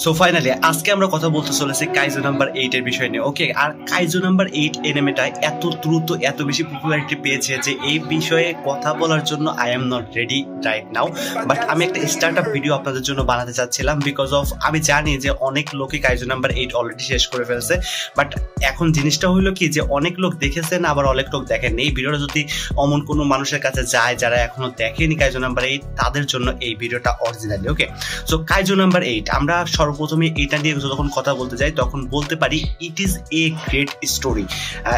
So finally আজকে আমরা কথা বলতে চলেছি কাইজো নাম্বার 8 এর বিষয় নিয়ে। ওকে, আর কাইজো নাম্বার 8 এনিমেটা এত দ্রুত এত বেশি পপুলারিটি পেয়েছে যে এই বিষয়ে কথা বলার জন্য I am not ready right now. But আমি একটা স্টার্টআপ ভিডিও আপনাদের জন্য বানাতে চাচ্ছিলাম বিকজ অফ আমি জানি যে অনেক লোকই কাইজো নাম্বার 8 অলরেডি শেষ করে ফেলছে। বাট এখন জিনিসটা হইলো কি যে অনেক লোক দেখেছেন আবার অনেক লোক দেখেননি। এই ভিডিওটা যদি অমন কোনো মানুষের কাছে যায় যারা এখনো দেখেনি কাইজো নাম্বার 8, তাদের জন্য এই ভিডিওটা অরিজিনালি। ওকে, সো কাইজো নাম্বার 8 আমরা সর্বপ্রথমে এটা নিয়ে যখন কথা বলতে যাই তখন বলতে পারি it is a great story.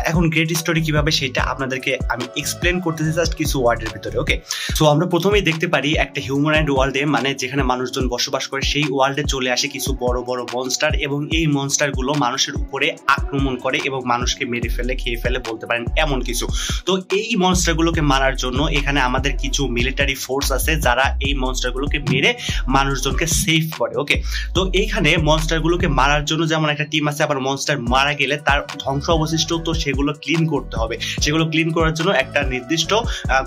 এখন গ্রেট স্টোরি কিভাবে সেটা আপনাদেরকে আমি এক্সপ্লেন করতেছি জাস্ট কিছু ওয়ার্ডের ভিতরে। ওকে, সো আমরা প্রথমেই দেখতে পারি একটা হিউম্যানয়েড ওয়ার্ল্ডে, মানে যেখানে মানুষজন বসবাস করে সেই ওয়ার্ল্ডে চলে আসে কিছু বড় বড় মনস্টার, এবং এই মনস্টারগুলো মানুষের উপরে আক্রমণ করে এবং মানুষকে মেরে ফেলে, খেয়ে ফেলে বলতে পারেন এমন কিছু। তো এই মনস্টারগুলোকে মারার জন্য এখানে আমাদের কিছু মিলিটারি ফোর্স আছে যারা এই মনস্টারগুলোকে মেরে মানুষজনকে সেভ করে। ওকে, তো এইখানে মনস্টারগুলোকে মারার জন্য যেমন একটা টিম আছে, আবার মনস্টার মারা গেলে তার ধ্বংস অবশিষ্ট তো সেগুলো ক্লিন করতে হবে। সেগুলো ক্লিন করার জন্য একটা নির্দিষ্ট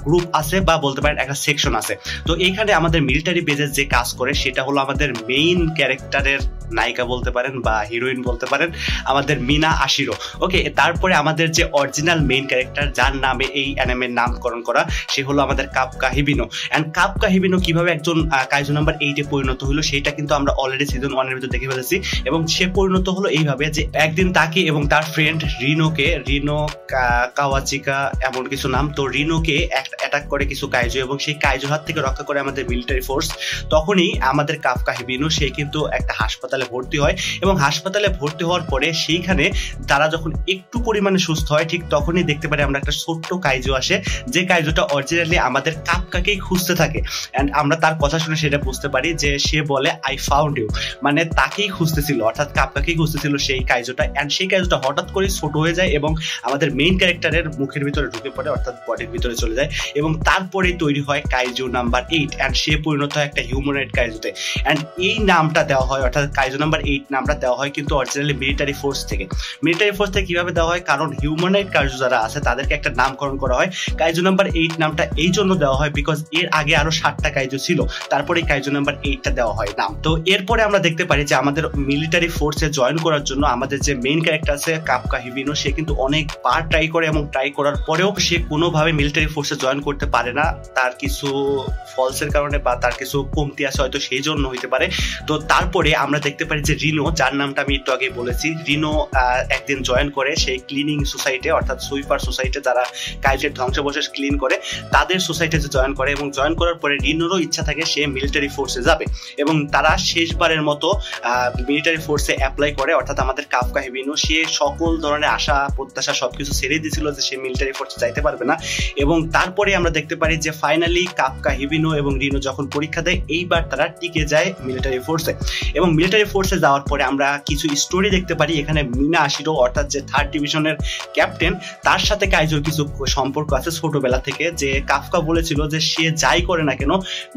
গ্রুপ আছে বা বলতে পারেন একটা সেকশন আছে। তো এইখানে আমাদের মিলিটারি বেজের যে কাজ করে সেটা হলো আমাদের মেইন ক্যারেক্টারের নায়িকা বলতে পারেন বা হিরোইন বলতে পারেন, আমাদের মিনা আশিরো। ওকে, তারপরে আমাদের যে অরিজিনাল মেইন ক্যারেক্টার যার নামে এই অ্যানিমের নামকরণ করা, সে হলো আমাদের কাপকা হিবিনো। অ্যান্ড কাপকা হিবিনো কিভাবে একজন কাইজো নাম্বার 8 এ পরিণত হলো সেটা কিন্তু আমরা অলরেডি সিজন 1 এর ভিতরে দেখে ফেলেছি। এবং সে পরিণত হলো এইভাবে যে একদিন তাকে এবং তার ফ্রেন্ড রিনো কাওয়াচিকা এমন কিছু নাম, তো রিনোকে অ্যাটাক করে কিছু কাইজো, এবং সেই কাইজোর হাত থেকে রক্ষা করে আমাদের মিলিটারি ফোর্স। তখনই আমাদের কাপকা হিবিনো সে কিন্তু একটা হাসপাতালে ভর্তি হয়, এবং হাসপাতালে ভর্তি হওয়ার পরে সেইখানে তারা যখন একটু পরিমাণে সুস্থ হয় ঠিক তখনই দেখতে পারি আমরা একটা ছোট্ট কাইজো আসে, যে কাইজোটা অরিজিনালি আমাদের কাপকাকেই খুঁজতে থাকে। অ্যান্ড আমরা তার কথা শুনে সেটা বুঝতে পারি যে সে বলে আই ফাউন্ড ইউ, মানে তাকেই খুঁজতেছিল, অর্থাৎ কাপকাকেই খুঁজতেছিল সেই কাইজোটা। অ্যান্ড সেই কাইজোটা হঠাৎ করে ছোট হয়ে যায় এবং আমাদের মেইন ক্যারেক্টারের মুখের ভিতরে ঢুকে পড়ে, অর্থাৎ বডির ভিতরে চলে যায়, এবং তারপরেই তৈরি হয় কাইজো নাম্বার 8। অ্যান্ড সে পরিণত হয় একটা হিউম্যানয়েড কাইজোতে। অ্যান্ড এই নামটা দেওয়া হয়, অর্থাৎ কাইজো নাম্বার 8 নামটা দেওয়া হয় কিন্তু অরিজিনালি মিলিটারি ফোর্স থেকে। মিলিটারি ফোর্স থেকে কিভাবে দেওয়া হয়, কারণ হিউম্যানয়েড কাইজো যারা আছে তাদেরকে একটা নামকরণ করা হয়। কাইজো নাম্বার 8 নামটা এই জন্য দেওয়া হয় বিকজ এর আগে আরো 7টা কাইজো ছিল, তারপরে কাইজো নাম্বার 8টা দেওয়া হয় নাম। তো এরপরে আমরা দেখতে পারি যে আমাদের মিলিটারি ফোর্সে জয়েন করার জন্য আমাদের যে মেইন ক্যারেক্টার আছে কাপকা হিবিনো, সে কিন্তু অনেকবার ট্রাই করে, এবং ট্রাই করার পরেও সে কোনোভাবে মিলিটারি ফোর্সে জয়েন করতে পারে না। তার কিছু ফলসের কারণে বা তার কিছু কমতি আছে, হয়তো সেই জন্য হইতে পারে। তো তারপরে আমরা দেখতে পারি যে রিনো, যার নামটা আমি একটু আগে বলেছি, রিনো একদিন জয়েন করে সেই ক্লিনিং সোসাইটি, অর্থাৎ সুইপার সোসাইটি যারা কাইজের ধ্বংসাবশেষ ক্লিন করে তাদের সোসাইটিতে জয়েন করে। এবং জয়েন করার পরে রিনোরও ইচ্ছা থাকে সে মিলিটারি ফোর্সে যাবে, এবং তারা শেষবারের মতো মিলিটারি ফোর্সে অ্যাপ্লাই করে। অর্থাৎ আমাদের কাপকা হিবিনো সে সকল ধরনের আশা প্রত্যাশা সবকিছু ছেড়ে দিয়েছিল যে সে মিলিটারি ফোর্সে যাইতে পারবে না। এবং তারপরে আমরা দেখতে পারি যে ফাইনালি কাপকা হিবিনো এবং রিনো যখন পরীক্ষা দেয় এইবার তারা টিকে যায় মিলিটারি ফোর্সে। এবং মিলিটারি ফোর্সে যাওয়ার পরে আমরা কিছু স্টোরি দেখতে পারি। এখানে মিনা আশিরো, অর্থাৎ যে 3rd ডিভিশনের ক্যাপ্টেন, তার সাথে কাইজোর কিছু সম্পর্ক আছে ছোটবেলা থেকে, যে কাফকা বলেছিল যে সে যাই করে না কেন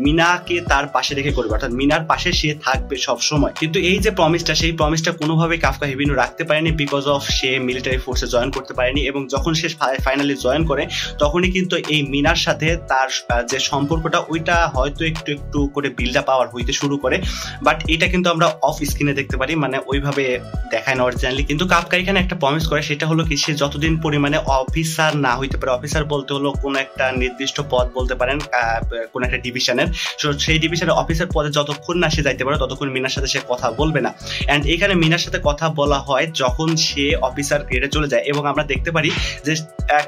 মিনাকে তার পাশে রেখে করবে, অর্থাৎ মিনার পাশে সে থাকবে সব সময়। কিন্তু এই যে প্রমিসটা, সেই প্রমিসটা কোনোভাবে কাফকা হিবিনো রাখতে পারেনি বিকজ অফ সে মিলিটারি ফোর্সে জয়েন করতে পারেনি। এবং যখন সে ফাইনালি জয়েন করে তখনই কিন্তু এই মিনার সাথে তার যে সম্পর্কটা ওইটা হয়তো একটু একটু করে বিল্ড আপ পাওয়ার হইতে শুরু করে। বাট এটা কিন্তু আমরা অফ স্ক্রিনে দেখতে পারি, মানে ওইভাবে দেখায় না অরিজিনালি। কিন্তু কাফকা এখানে একটা প্রমিস করে, সেটা হলো কি সে যতদিন পরিমাণে অফিসার না হইতে পারে, অফিসার বলতে হলো কোন একটা নির্দিষ্ট পদ বলতে পারেন কোন একটা ডিভিশনের, সেই ডিভিশনের অফিসার পদে যতক্ষণ না সে যাইতে পারে ততক্ষণ মিনার সাথে সে কথা বলবে না। অ্যান্ড এখানে মিনার সাথে কথা বলা হয় যখন সে অফিসার গ্রেডে চলে যায়। এবং আমরা দেখতে পারি যে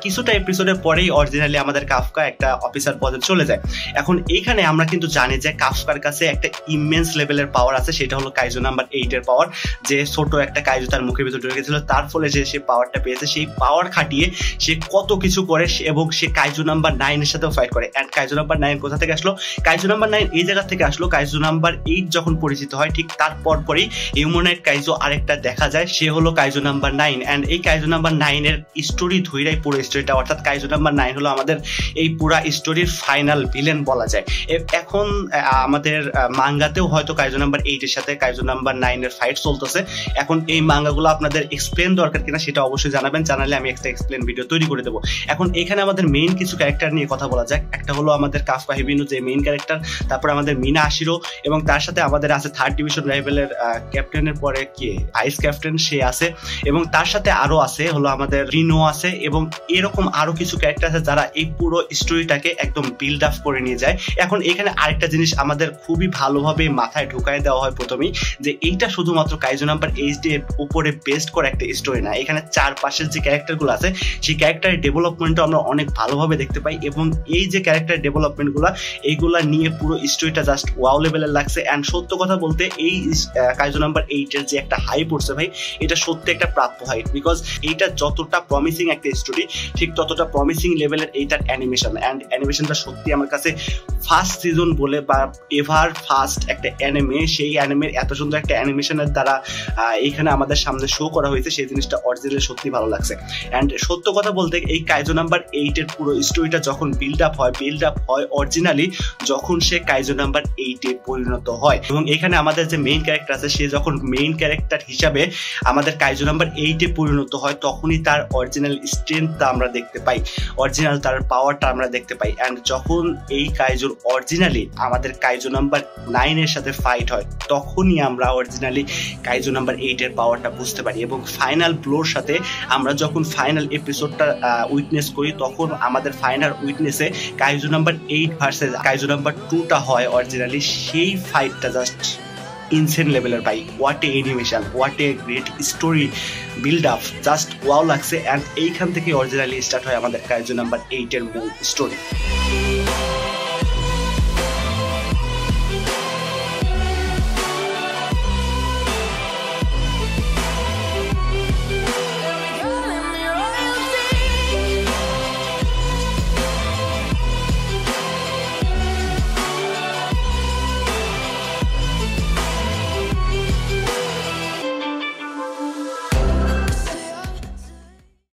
কিছুটা এপিসোডের পরেই অরিজিনালি আমাদের কাফকা একটা অফিসার পদে চলে যায়। এখন এইখানে আমরা কিন্তু জানি যে কাফকার কাছে একটা ইমেন্স লেভেলের পাওয়ার আছে, সেটা হলো কাইজো নাম্বার 8 এর পাওয়ার। যে ছোট একটা কাইজো তার মুখের ভিতরে ঢুকে গেছিল, তার ফলে যে সে পাওয়ারটা পেয়েছে, সেই পাওয়ার খাটিয়ে সে কত কিছু করে, এবং সে কাইজো নাম্বার 9 এর সাথেও ফাইট করে। অ্যান্ড কাইজো নাম্বার 9 কোথা থেকে আসলো? কাইজো নাম্বার 9 এই জায়গা থেকে আসলো। কাইজো নাম্বার 8 যখন পরিচিত হয় ঠিক তারপর পরেই হিউম্যানয়েড কাইজো আরেকটা দেখা যায়, সে হলো কাইজো নাম্বার 9। অ্যান্ড এই কাইজো নাম্বার 9 এর স্টোরি ধইরাই পুরো পুরো স্টোরিটা, অর্থাৎ কাইজু নাম্বার 9 হলো আমাদের এই পুরা স্টোরির ফাইনাল ভিলেন বলা যায়। এখন আমাদের মাঙ্গাতেও হয়তো কাইজু নাম্বার 8 এর সাথে কাইজু নাম্বার 9 এর ফাইট চলতেছে। এখন এই মাঙ্গাগুলো আপনাদের এক্সপ্লেন দরকার কিনা সেটা অবশ্যই জানাবেন, জানালে আমি একটা এক্সপ্লেন ভিডিও তৈরি করে দেবো। এখন এখানে আমাদের মেইন কিছু ক্যারেক্টার নিয়ে কথা বলা যাক। একটা হলো আমাদের কাফকা হিবিনো, যে মেইন ক্যারেক্টার, তারপর আমাদের মিনা আশিরো, এবং তার সাথে আমাদের আছে 3rd ডিভিশন লেভেলের ক্যাপ্টেনের পরে কি ভাইস ক্যাপ্টেন সে আছে, এবং তার সাথে আরো আছে হলো আমাদের রিনো আছে, এবং এরকম আরো কিছু ক্যারেক্টার আছে যারা এই পুরো স্টোরিটাকে একদম বিল্ড আপ করে নিয়ে যায়। এখন এখানে আরেকটা জিনিস আমাদের খুবই ভালোভাবে মাথায় ঢুকায় দেওয়া হয় প্রথমেই, যে এইটা শুধুমাত্র কাইজু নাম্বার 8 এর উপরে বেস্ট করে একটা স্টোরি না, এখানে চারপাশের যে ক্যারেক্টারগুলো আছে সেই ক্যারেক্টারের ডেভেলপমেন্টও আমরা অনেক ভালোভাবে দেখতে পাই, এবং এই যে ক্যারেক্টার ডেভেলপমেন্টগুলো এইগুলা নিয়ে পুরো স্টোরিটা জাস্ট ওয়াও লেভেলের লাগছে। অ্যান্ড সত্য কথা বলতে এই কাইজু নাম্বার 8 এর যে একটা হাইপ উঠছে ভাই, এটা সত্যি একটা প্রাপ্য হাইপ, বিকজ এইটা যতটা প্রমিসিং একটা স্টোরি ঠিক ততটা প্রমিসিং লেভেলের এইটার অ্যানিমেশন। অ্যান্ড অ্যানিমেশনটা সত্যি আমার কাছে ফার্স্ট সিজন বলে বা এভার ফার্স্ট একটা অ্যানিমে, সেই অ্যানিমের এত সুন্দর একটা অ্যানিমেশনের দ্বারা এইখানে আমাদের সামনে শো করা হয়েছে, সেই জিনিসটা অরিজিনালি সত্যি ভালো লাগছে। অ্যান্ড সত্য কথা বলতে এই কাইজু নাম্বার 8 এর পুরো স্টোরিটা যখন বিল্ড আপ হয় অরিজিনালি যখন সে কাইজু নাম্বার 8 এ পরিণত হয়, এবং এখানে আমাদের যে মেইন ক্যারেক্টার আছে সে যখন মেইন ক্যারেক্টার হিসাবে আমাদের কাইজু নাম্বার 8 এ পরিণত হয়, তখনই তার অরিজিনাল স্ট্রেংথটা আমরা দেখতে পাই, অরিজিনাল তার পাওয়ারটা আমরা দেখতে পাই। অ্যান্ড যখন এই কাইজুর অরিজিনালি আমাদের কাইজু নাম্বার 9 এর সাথে ফাইট হয়, তখনই আমরা অরিজিনালি কাইজু নাম্বার 8 এর পাওয়ারটা বুঝতে পারি, এবং ফাইনাল ব্লোর সাথে আমরা যখন ফাইনাল এপিসোডটা উইটনেস করি, তখন আমাদের ফাইনাল উইটনেসে Kaiju number 8 versus Kaiju number 2টা হয় অরিজিনালি। সেই ফাইটটা জাস্ট ইনসেন লেভেলের ভাই, what a animation, what a great story build up, just wow লাগছে। অ্যান্ড এইখান থেকে অরিজিনালি স্টার্ট হয় আমাদের কাইজু নাম্বার 8 এর মূল স্টোরি।